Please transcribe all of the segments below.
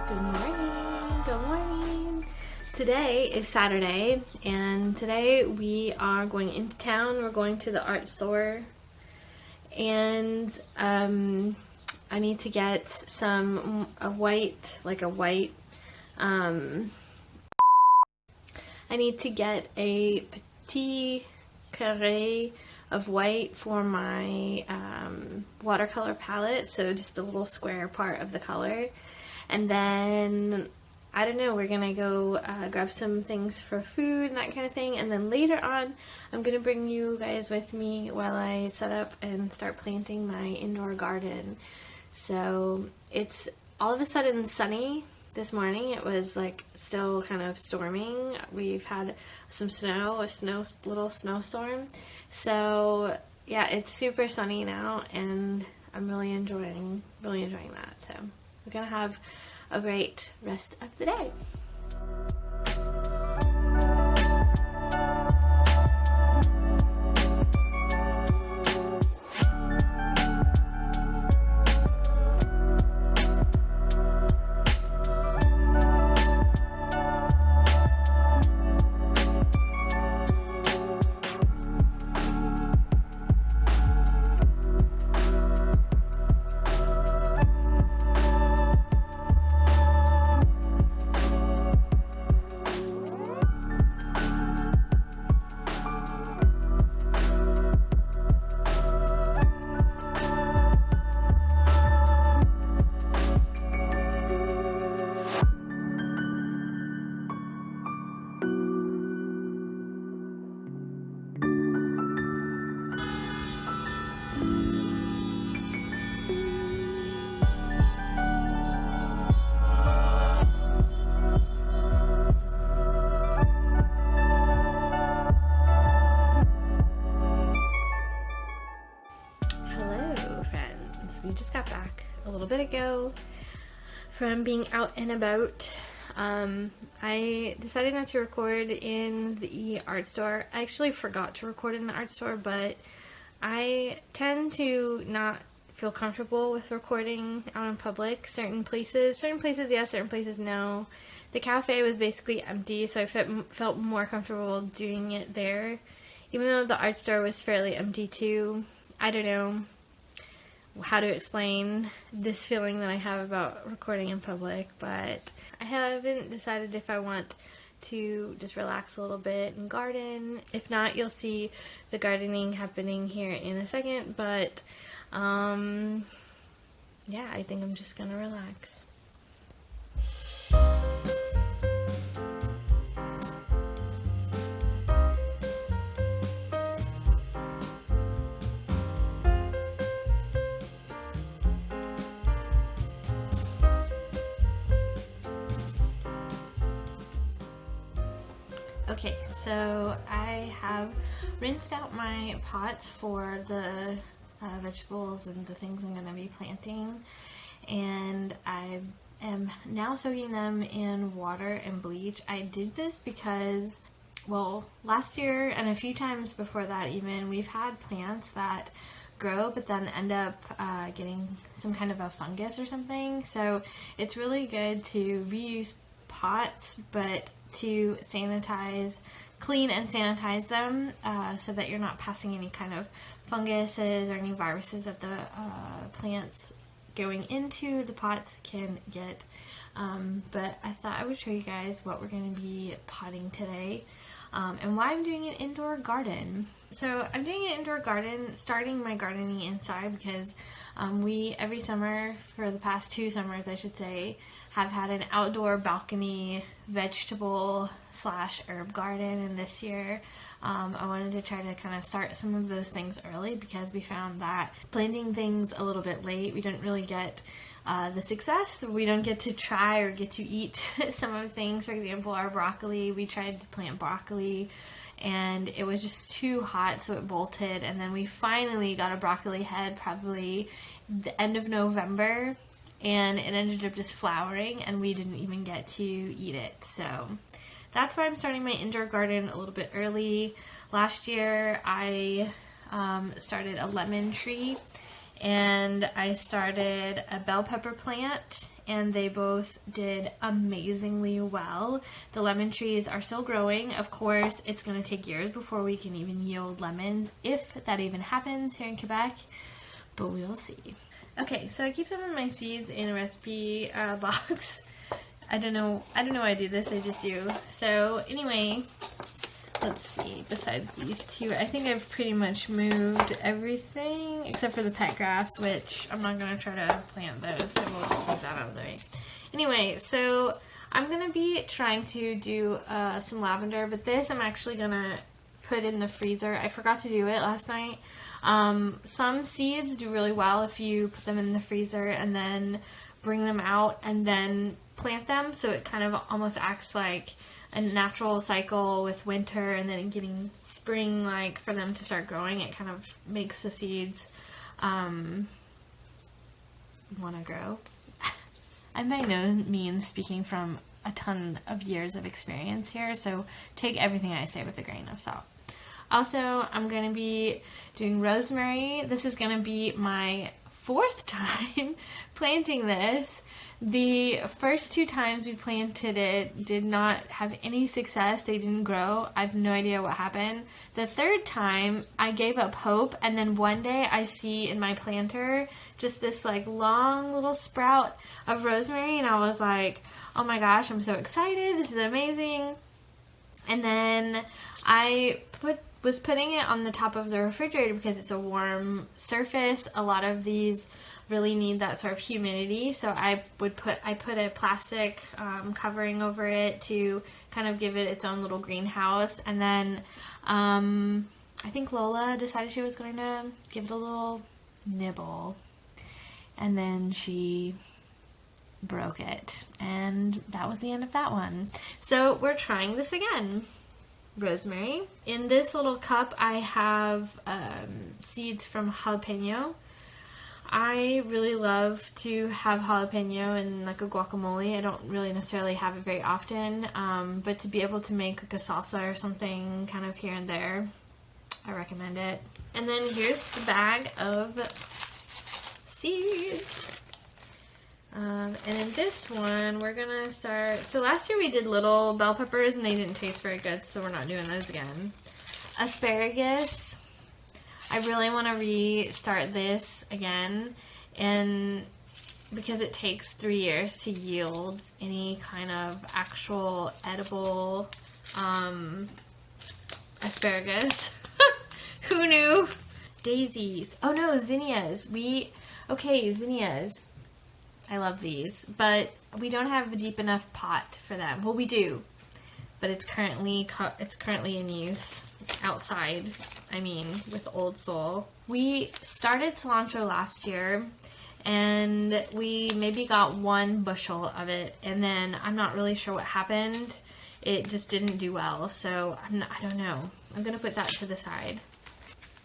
Good morning, good morning. Today is Saturday, and today we are going into town. We're going to the art store, and I need to get I need to get a petit carré of white for my watercolor palette, so just the little square part of the color. And then, I don't know, we're gonna go grab some things for food and that kind of thing. And then later on, I'm gonna bring you guys with me while I set up and start planting my indoor garden. So it's all of a sudden sunny this morning. It was like still kind of storming. We've had some snow, little snowstorm. So yeah, it's super sunny now, and I'm really enjoying that. So we're gonna have a great rest of the day. We just got back a little bit ago from being out and about. I decided not to record in the art store. I actually forgot to record in the art store, but I tend to not feel comfortable with recording out in public. Certain places yes, certain places no. The cafe was basically empty, so I felt more comfortable doing it there. Even though the art store was fairly empty too. I don't know how to explain this feeling that I have about recording in public, but I haven't decided if I want to just relax a little bit and garden. If not, you'll see the gardening happening here in a second, but yeah, I think I'm just gonna relax. Okay, so I have rinsed out my pots for the vegetables and the things I'm going to be planting, and I am now soaking them in water and bleach. I did this because, well, last year and a few times before that even, we've had plants that grow but then end up getting some kind of a fungus or something, so it's really good to reuse pots, but to clean and sanitize them so that you're not passing any kind of funguses or any viruses that the plants going into the pots can get. But I thought I would show you guys what we're going to be potting today and why I'm doing an indoor garden. So I'm doing an indoor garden, starting my gardening inside because we every summer, for the past 2 summers I should say, have had an outdoor balcony vegetable / herb garden, and this year I wanted to try to kind of start some of those things early because we found that planting things a little bit late, we don't really get the success. We don't get to try or get to eat some of the things. For example, our broccoli, we tried to plant broccoli and it was just too hot, so it bolted, and then we finally got a broccoli head probably the end of November, and it ended up just flowering and we didn't even get to eat it. So that's why I'm starting my indoor garden a little bit early. Last year I started a lemon tree, and I started a bell pepper plant, and they both did amazingly well. The lemon trees are still growing. Of course, it's going to take years before we can even yield lemons, if that even happens here in Quebec, but we'll see. Okay, so I keep some of my seeds in a recipe box. I don't know why I do this, I just do. So anyway, let's see, besides these two, I think I've pretty much moved everything except for the pet grass, which I'm not going to try to plant those, so we'll just move that out of the way. Anyway, so I'm going to be trying to do some lavender, but this I'm actually going to put in the freezer. I forgot to do it last night. Some seeds do really well if you put them in the freezer and then bring them out and then plant them, so it kind of almost acts like a natural cycle with winter and then getting spring, like for them to start growing. It kind of makes the seeds want to grow. I'm by no means speaking from a ton of years of experience here, so take everything I say with a grain of salt. Also, I'm going to be doing rosemary. This is going to be my 4th time planting this. The first 2 times we planted it did not have any success. They didn't grow. I have no idea what happened. The 3rd time, I gave up hope, and then one day I see in my planter just this like long little sprout of rosemary, and I was like, oh my gosh, I'm so excited. This is amazing. And then I was putting it on the top of the refrigerator because it's a warm surface. A lot of these really need that sort of humidity, so I put a plastic covering over it to kind of give it its own little greenhouse. And then I think Lola decided she was going to give it a little nibble, and then she broke it, and that was the end of that one. So we're trying this again. Rosemary. In this little cup I have seeds from jalapeno. I really love to have jalapeno in like a guacamole. I don't really necessarily have it very often, but to be able to make like a salsa or something kind of here and there, I recommend it. And then here's the bag of seeds. And in this one, we're gonna start, so last year we did little bell peppers and they didn't taste very good, so we're not doing those again. Asparagus, I really want to restart this again, and because it takes 3 years to yield any kind of actual edible asparagus. Who knew? Daisies. Oh no, zinnias. Zinnias. I love these, but we don't have a deep enough pot for them. Well, we do, but it's currently in use outside. I mean, with Old Soul. We started cilantro last year, and we maybe got 1 bushel of it, and then I'm not really sure what happened. It just didn't do well, so I don't know. I'm gonna put that to the side.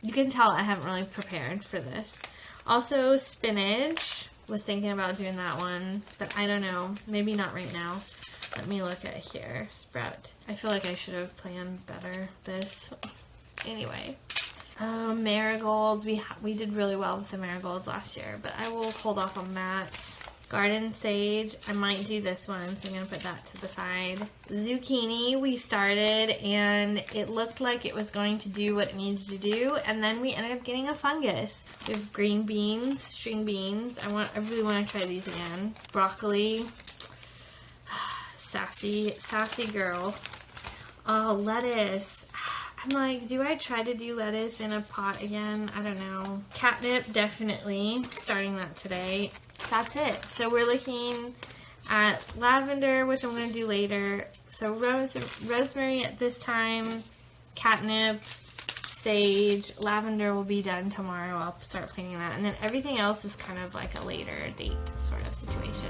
You can tell I haven't really prepared for this. Also, spinach. Was thinking about doing that one, but I don't know. Maybe not right now. Let me look at here. Sprout. I feel like I should have planned better this. Anyway. Marigolds. We did really well with the marigolds last year, but I will hold off on that. Garden sage. I might do this one, so I'm going to put that to the side. Zucchini we started, and it looked like it was going to do what it needed to do, and then we ended up getting a fungus. We have green beans, string beans. I really want to try these again. Broccoli. Sassy girl. Oh, lettuce. I'm like, do I try to do lettuce in a pot again? I don't know. Catnip, definitely. Starting that today. That's it. So we're looking at lavender, which I'm going to do later. So rosemary at this time, catnip, sage, lavender will be done tomorrow. I'll start planning that. And then everything else is kind of like a later date sort of situation.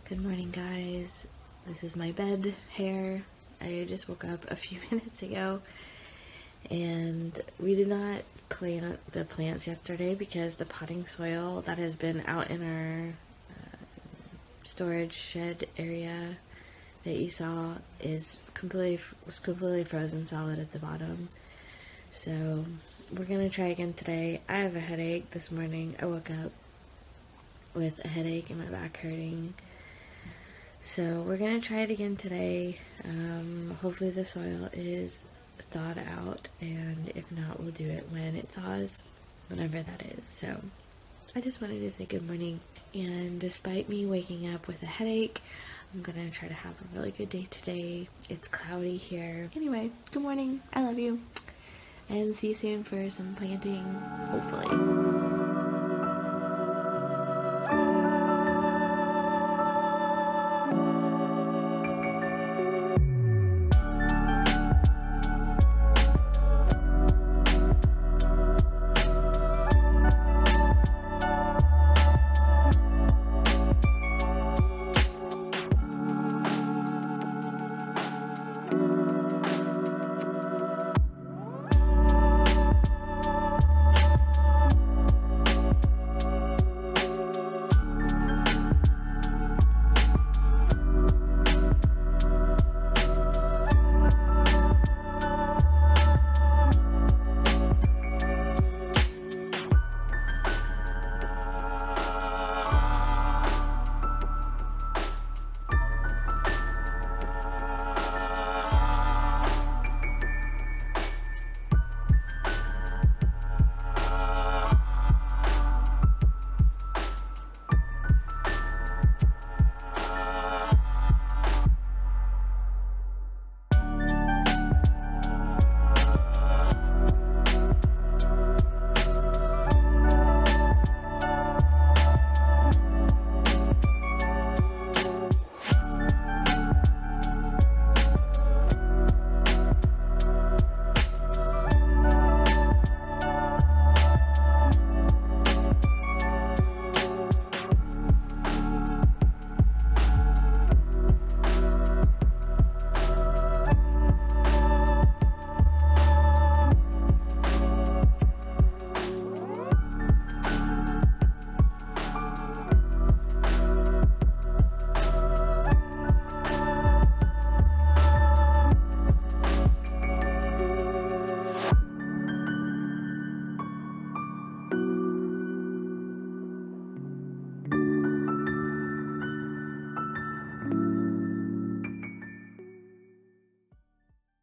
Good morning, guys. This is my bed hair. I just woke up a few minutes ago, and we did not plant the plants yesterday because the potting soil that has been out in our storage shed area that you saw was completely frozen solid at the bottom. So we're gonna try again today. I have a headache this morning. I woke up with a headache and my back hurting. So we're gonna try it again today. Hopefully the soil is thawed out, and if not, we'll do it when it thaws, whenever that is. So I just wanted to say good morning, and despite me waking up with a headache, I'm gonna try to have a really good day today. It's cloudy here. Anyway, good morning. I love you. And see you soon for some planting, hopefully.